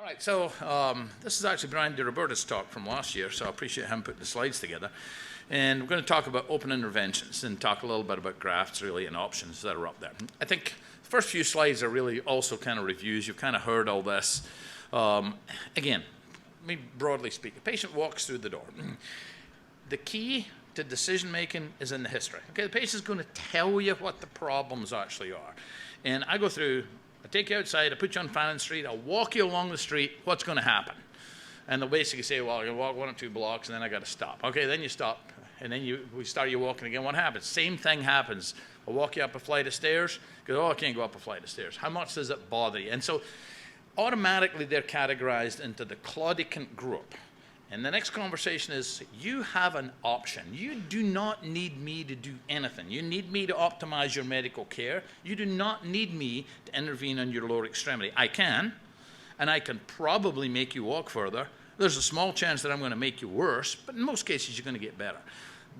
All right, so this is actually Brian DiRoberta's talk from last year, so I appreciate him putting the slides together. And we're going to talk about open interventions and talk a little bit about grafts, really, and options that are up there. I think the first few slides are really also kind of reviews. You've kind of heard all this. Again, let me broadly speak. A patient walks through the door. The key to decision-making is in the history. Okay, the patient's going to tell you what the problems actually are. And I go through, I take you outside, I put you on Fannin Street, I'll walk you along the street, what's going to happen? And they'll basically say, well, you walk 1 or 2 blocks and then I got to stop. Okay, then you stop, and then we start you walking again. What happens? Same thing happens. I'll walk you up a flight of stairs, go, oh, I can't go up a flight of stairs. How much does it bother you? And so automatically they're categorized into the claudicant group. And the next conversation is, you have an option. You do not need me to do anything. You need me to optimize your medical care. You do not need me to intervene on your lower extremity. I can, and I can probably make you walk further. There's a small chance that I'm going to make you worse, but in most cases you're going to get better.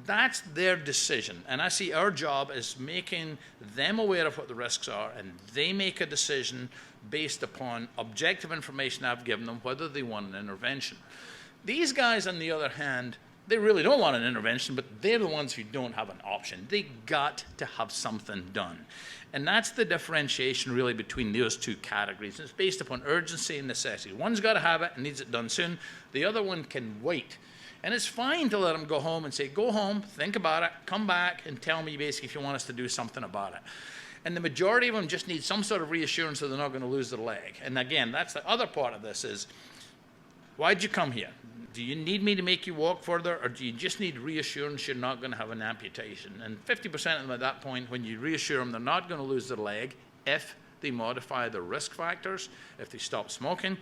That's their decision. And I see our job as making them aware of what the risks are, and they make a decision based upon objective information I've given them, whether they want an intervention. These guys, on the other hand, they really don't want an intervention, but they're the ones who don't have an option. They got to have something done. And that's the differentiation really between those two categories. It's based upon urgency and necessity. One's got to have it and needs it done soon. The other one can wait. And it's fine to let them go home and say, go home, think about it, come back and tell me basically if you want us to do something about it. And the majority of them just need some sort of reassurance that they're not going to lose their leg. And again, that's the other part of this is, why'd you come here? Do you need me to make you walk further, or do you just need reassurance you're not going to have an amputation? And 50% of them at that point, when you reassure them they're not going to lose their leg if they modify their risk factors, if they stop smoking,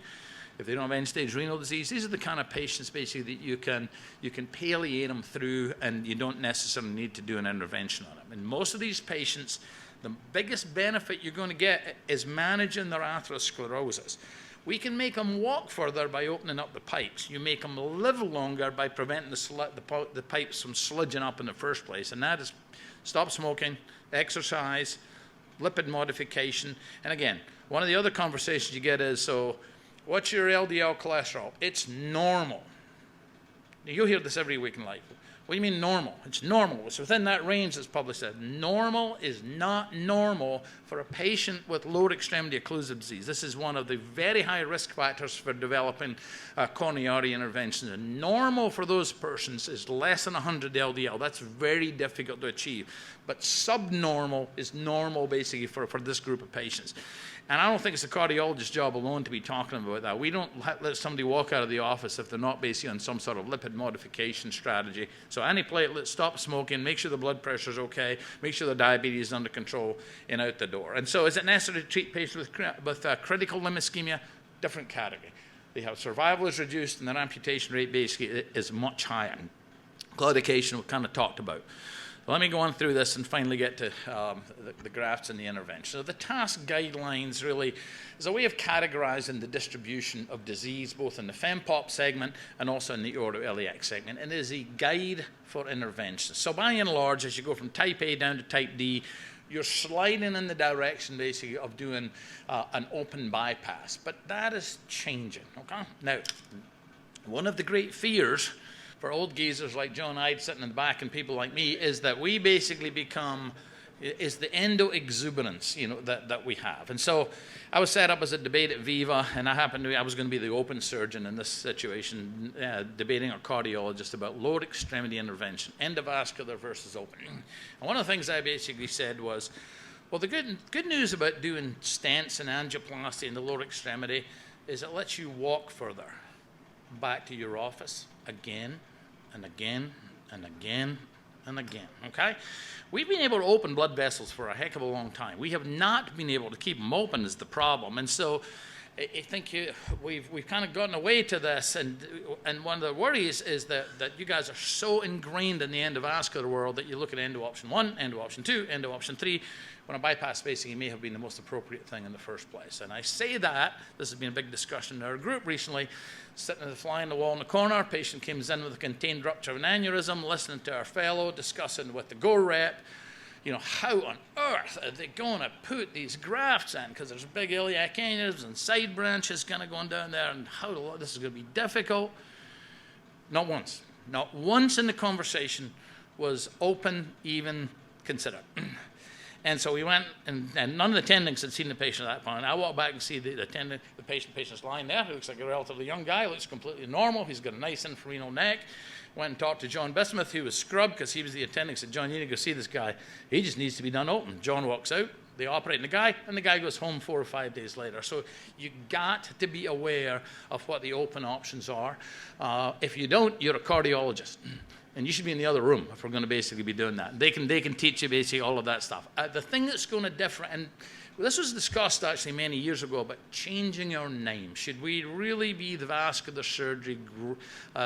if they don't have end-stage renal disease. These are the kind of patients basically that you can palliate them through, and you don't necessarily need to do an intervention on them. And most of these patients, the biggest benefit you're going to get is managing their atherosclerosis. We can make them walk further by opening up the pipes. You make them live longer by preventing the pipes from sludging up in the first place. And that is stop smoking, exercise, lipid modification. And again, one of the other conversations you get is, so what's your LDL cholesterol? It's normal. You'll hear this every week in life. What do you mean normal? It's normal. It's within that range that's published. Normal is not normal for a patient with lower extremity occlusive disease. This is one of the very high risk factors for developing coronary interventions. And normal for those persons is less than 100 LDL. That's very difficult to achieve. But subnormal is normal basically for this group of patients. And I don't think it's a cardiologist's job alone to be talking about that. We don't let somebody walk out of the office if they're not basically on some sort of lipid modification strategy. So antiplatelet, stop smoking, make sure the blood pressure is okay, make sure the diabetes is under control, and out the door. And so is it necessary to treat patients with critical limb ischemia? Different category. They have survival is reduced, and their amputation rate basically is much higher. Claudication we kind of talked about. Let me go on through this and finally get to the grafts and the intervention. So the TASC guidelines really is a way of categorizing the distribution of disease both in the FEMPOP segment and also in the aortoiliac segment, and it is a guide for intervention. So by and large, as you go from type A down to type D, you're sliding in the direction basically of doing an open bypass, but that is changing, okay? Now, one of the great fears for old geezers like John Ide sitting in the back and people like me is that we basically become, is the endo-exuberance, that we have. And so I was set up as a debate at Viva, and I was going to be the open surgeon in this situation, debating a cardiologist about lower extremity intervention, endovascular versus open. And one of the things I basically said was, well, the good news about doing stents and angioplasty in the lower extremity is it lets you walk further back to your office again and again and again and again, okay? We've been able to open blood vessels for a heck of a long time. We have not been able to keep them open is the problem. And so I think we've kind of gotten away to this, and one of the worries is that you guys are so ingrained in the endovascular world that you look at endo option 1, endo option 2, endo option 3, when a bypass basically may have been the most appropriate thing in the first place. And I say that, this has been a big discussion in our group recently, sitting at the fly on the wall in the corner, patient comes in with a contained rupture of an aneurysm, listening to our fellow, discussing with the GO rep, you know, how on earth are they going to put these grafts in? Because there's big iliac aneurysms and side branches kind of going down there, and this is going to be difficult. Not once. Not once in the conversation was open even considered. And so we went, and none of the attendings had seen the patient at that point. I walked back and see the attendant, the patient's lying there. He looks like a relatively young guy, looks completely normal. He's got a nice infrarenal neck. Went and talked to John Bismuth, who was scrubbed because he was the attending. Said, John, you need to go see this guy. He just needs to be done open. John walks out. They operate on the guy, and the guy goes home 4 or 5 days later. So you got to be aware of what the open options are. If you don't, you're a cardiologist. And you should be in the other room if we're going to basically be doing that. They can teach you basically all of that stuff. The thing that's going to differ, and this was discussed actually many years ago, about changing our name. Should we really be the vascular surgery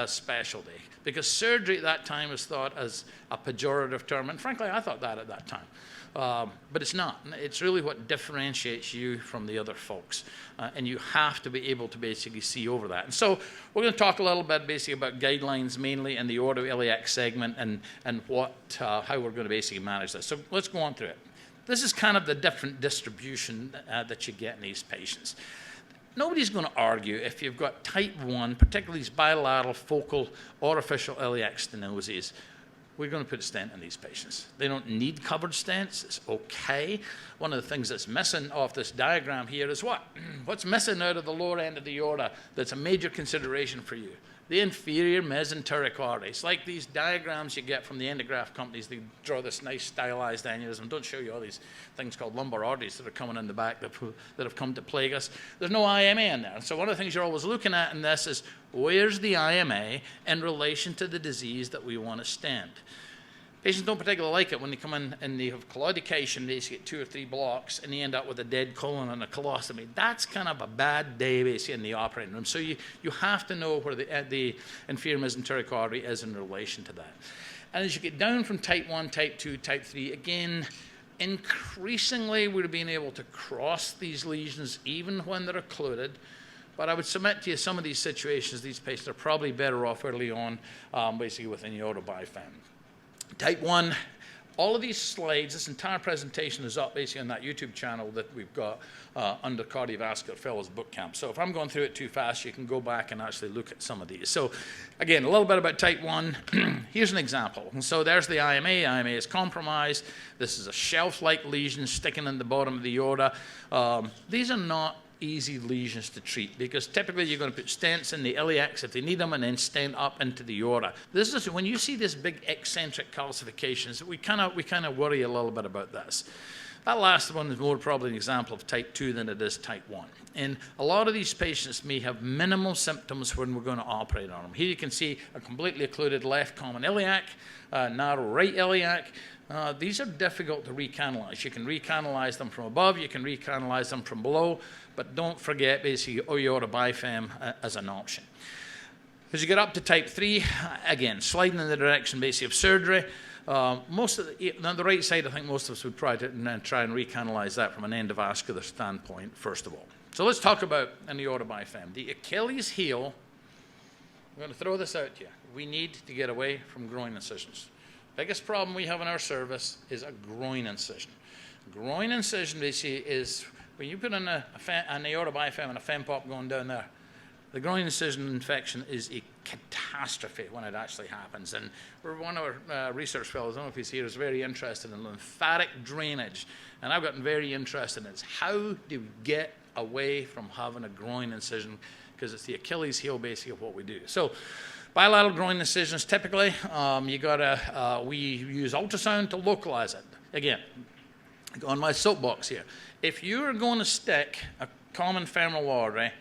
specialty? Because surgery at that time was thought as a pejorative term, and frankly, I thought that at that time. But it's not. It's really what differentiates you from the other folks. And you have to be able to basically see over that. And so we're going to talk a little bit basically about guidelines mainly in the aortoiliac segment and how we're going to basically manage this. So let's go on through it. This is kind of the different distribution that you get in these patients. Nobody's going to argue if you've got type 1, particularly these bilateral focal artificial iliac stenoses, we're going to put a stent in these patients. They don't need covered stents. It's okay. One of the things that's missing off this diagram here is what? What's missing out of the lower end of the aorta that's a major consideration for you? The inferior mesenteric artery. It's like these diagrams you get from the endograft companies. They draw this nice stylized aneurysm. Don't show you all these things called lumbar arteries that are coming in the back that have come to plague us. There's no IMA in there. So one of the things you're always looking at in this is where's the IMA in relation to the disease that we want to stent? Patients don't particularly like it when they come in and they have claudication, they get 2 or 3 blocks, and they end up with a dead colon and a colostomy. That's kind of a bad day basically in the operating room. So you have to know where the inferior mesenteric artery is in relation to that. And as you get down from type 1, type 2, type 3, again, increasingly we're being able to cross these lesions even when they're occluded. But I would submit to you some of these situations, these patients are probably better off early on, basically with an aortobiofem. Type 1, all of these slides, this entire presentation is up basically on that YouTube channel that we've got under Cardiovascular Fellows Boot Camp. So if I'm going through it too fast, you can go back and actually look at some of these. So again, a little bit about type 1. Here's an example. And so there's the IMA. IMA is compromised. This is a shelf-like lesion sticking in the bottom of the aorta. These are not easy lesions to treat because typically you're going to put stents in the iliacs if they need them and then stent up into the aorta. This is when you see this big eccentric calcifications, we kind of worry a little bit about this. That last one is more probably an example of type 2 than it is type 1. And a lot of these patients may have minimal symptoms when we're going to operate on them. Here you can see a completely occluded left common iliac, narrow right iliac. These are difficult to recanalize. You can recanalize them from above, you can recanalize them from below, but don't forget basically aortobiofem as an option. As you get up to type 3, again, sliding in the direction basically of surgery. Most of on the right side, I think most of us would try and recanalize that from an endovascular standpoint, first of all. So let's talk about an aortobiofem. The Achilles heel, I'm going to throw this out to you. We need to get away from groin incisions. Biggest problem we have in our service is a groin incision. Groin incision basically is when you put in an aortobiofem and a fempop going down there, the groin incision infection is a catastrophe when it actually happens. And one of our research fellows, I don't know if he's here, is very interested in lymphatic drainage. And I've gotten very interested in it. How do we get away from having a groin incision? Because it's the Achilles heel basically of what we do. So bilateral groin incisions, typically, we use ultrasound to localize it. Again, on my soapbox here. If you're going to stick a common femoral artery,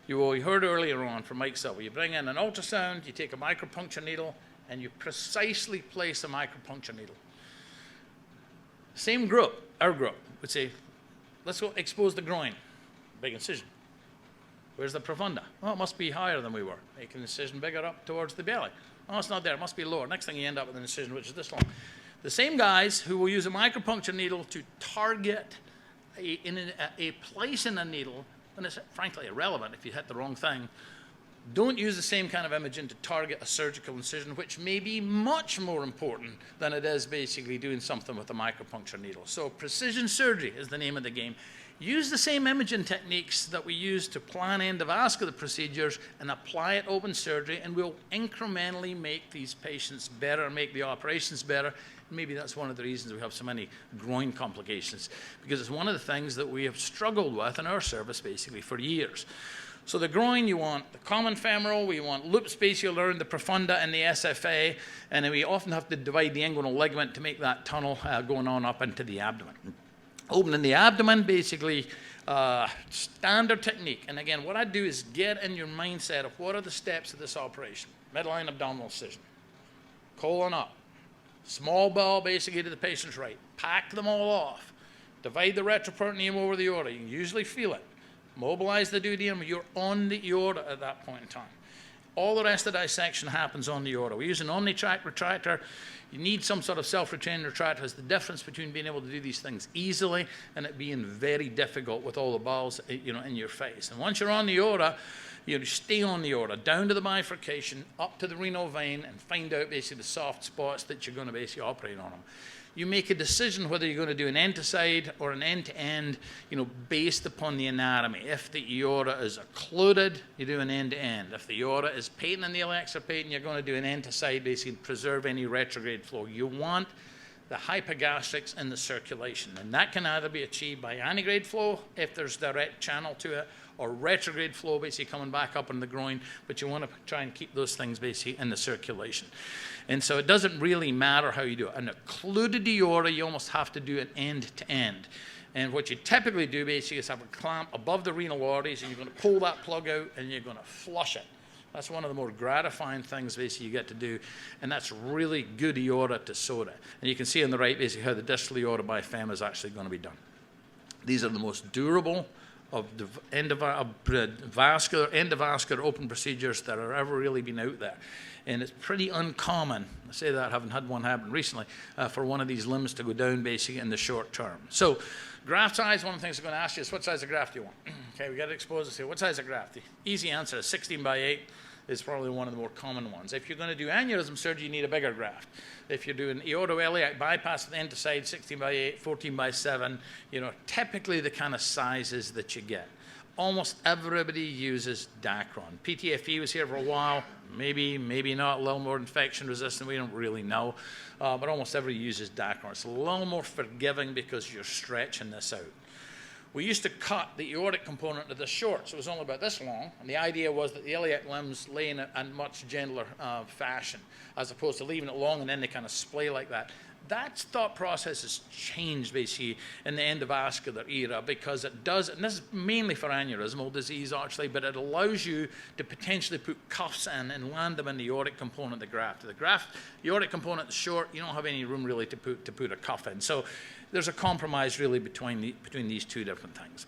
you heard earlier on from Mike Silver, you bring in an ultrasound, you take a micropuncture needle, and you precisely place a micropuncture needle. Same group, our group, would say, let's go expose the groin. Big incision. Where's the profunda? Oh, it must be higher than we were. Make an incision bigger up towards the belly. Oh, it's not there. It must be lower. Next thing you end up with an incision which is this long. The same guys who will use a micropuncture needle to target a place in a needle, and it's frankly irrelevant if you hit the wrong thing, Don't use the same kind of imaging to target a surgical incision, which may be much more important than it is basically doing something with a micropuncture needle. So precision surgery is the name of the game. Use the same imaging techniques that we use to plan endovascular procedures and apply it open surgery, and we'll incrementally make these patients better, make the operations better. Maybe that's one of the reasons we have so many groin complications, because it's one of the things that we have struggled with in our service basically for years. So the groin, you want the common femoral, we want loop spaciolare, the profunda, and the SFA, and then we often have to divide the inguinal ligament to make that tunnel going on up into the abdomen. Opening the abdomen, basically, standard technique. And again, what I do is get in your mindset of what are the steps of this operation. Midline abdominal incision, colon up, small bowel basically to the patient's right. Pack them all off. Divide the retroperitoneum over the aorta. You can usually feel it. Mobilize the duodenum. You're on the aorta at that point in time. All the rest of the dissection happens on the aorta. We use an OmniTrack retractor. You need some sort of self-retaining retractor. It's the difference between being able to do these things easily and it being very difficult with all the bowels, in your face. And once you're on the aorta, you stay on the aorta, down to the bifurcation, up to the renal vein, and find out basically the soft spots that you're going to basically operate on them. You make a decision whether you're going to do an end-to-side or an end-to-end, based upon the anatomy. If the aorta is occluded, you do an end-to-end. If the aorta is patent and the iliacs are patent, you're going to do an end-to-side, basically preserve any retrograde flow. You want the hypogastrics in the circulation, and that can either be achieved by antegrade flow, if there's direct channel to it, or retrograde flow, basically coming back up in the groin, but you want to try and keep those things basically in the circulation. And so it doesn't really matter how you do it. An occluded aorta, you almost have to do it end-to-end. And what you typically do basically is have a clamp above the renal arteries, and you're going to pull that plug out, and you're going to flush it. That's one of the more gratifying things basically you get to do, and that's really good aorta to soda. And you can see on the right basically how the distal aorta bifem is actually going to be done. These are the most durable of the endovascular open procedures that are ever really been out there. And it's pretty uncommon, I say that having had one happen recently, for one of these limbs to go down basically in the short term. So graft size, one of the things I'm going to ask you is what size of graft do you want? Okay, we got to expose this here. What size of graft? The easy answer is 16 by 8 is probably one of the more common ones. If you're going to do aneurysm surgery, you need a bigger graft. If you're doing aortoiliac bypass with end-to-side, 16 by 8, 14 by 7, typically the kind of sizes that you get. Almost everybody uses Dacron. PTFE was here for a while, maybe not, a little more infection resistant, we don't really know, but almost everybody uses Dacron. It's a little more forgiving because you're stretching this out. We used to cut the aortic component to the short, so it was only about this long, and the idea was that the iliac limbs lay in a much gentler fashion, as opposed to leaving it long and then they kind of splay like that. That thought process has changed basically in the endovascular era because it does, and this is mainly for aneurysmal disease actually, but it allows you to potentially put cuffs in and land them in the aortic component of the graft. The aortic component is short, you don't have any room really to put a cuff in. So there's a compromise really between these two different things.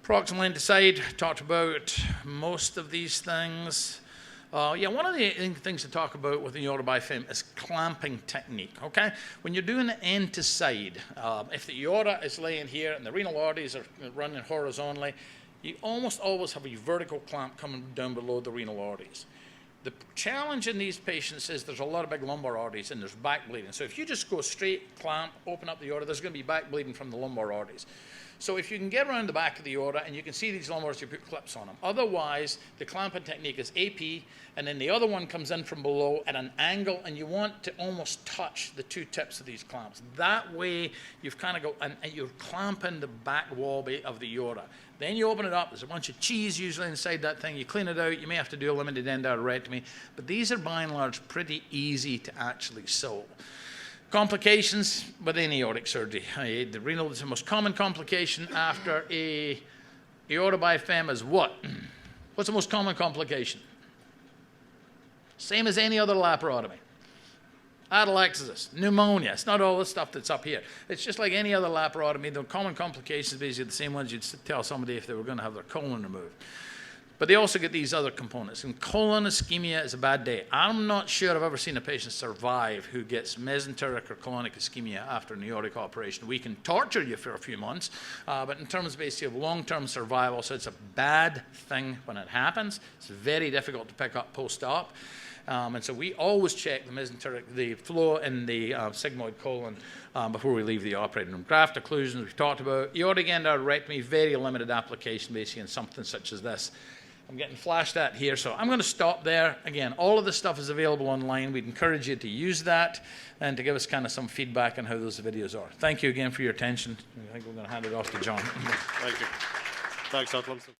Proximal end-to-side, talked about most of these things. One of the things to talk about with the aorta bifem is clamping technique, okay? When you're doing the end-to-side, if the aorta is laying here and the renal arteries are running horizontally, you almost always have a vertical clamp coming down below the renal arteries. The challenge in these patients is there's a lot of big lumbar arteries and there's back bleeding. So if you just go straight, clamp, open up the aorta, there's going to be back bleeding from the lumbar arteries. So if you can get around the back of the aorta and you can see these lumbars, you put clips on them. Otherwise, the clamping technique is AP, and then the other one comes in from below at an angle, and you want to almost touch the two tips of these clamps. That way, you've kind of go, and you're clamping the back wall of the aorta. Then you open it up, there's a bunch of cheese usually inside that thing, you clean it out, you may have to do a limited endarterectomy, but these are by and large pretty easy to actually sew. Complications with any aortic surgery. The renal is the most common complication after a aorta bifem is what? What's the most common complication? Same as any other laparotomy. Atelectasis, pneumonia. It's not all this stuff that's up here. It's just like any other laparotomy. The common complications are basically the same ones you'd tell somebody if they were going to have their colon removed. But they also get these other components. And colon ischemia is a bad day. I'm not sure I've ever seen a patient survive who gets mesenteric or colonic ischemia after an aortic operation. We can torture you for a few months, but in terms basically of long-term survival, so it's a bad thing when it happens. It's very difficult to pick up post-op. And so we always check the mesenteric, the flow in the sigmoid colon before we leave the operating room. Graft occlusions we've talked about. Aortic endarterectomy, very limited application basically in something such as this. I'm getting flashed at here, so I'm going to stop there. Again, all of this stuff is available online. We'd encourage you to use that and to give us kind of some feedback on how those videos are. Thank you again for your attention. I think we're going to hand it off to John. Thank you. Thanks, Dr. Lumsden.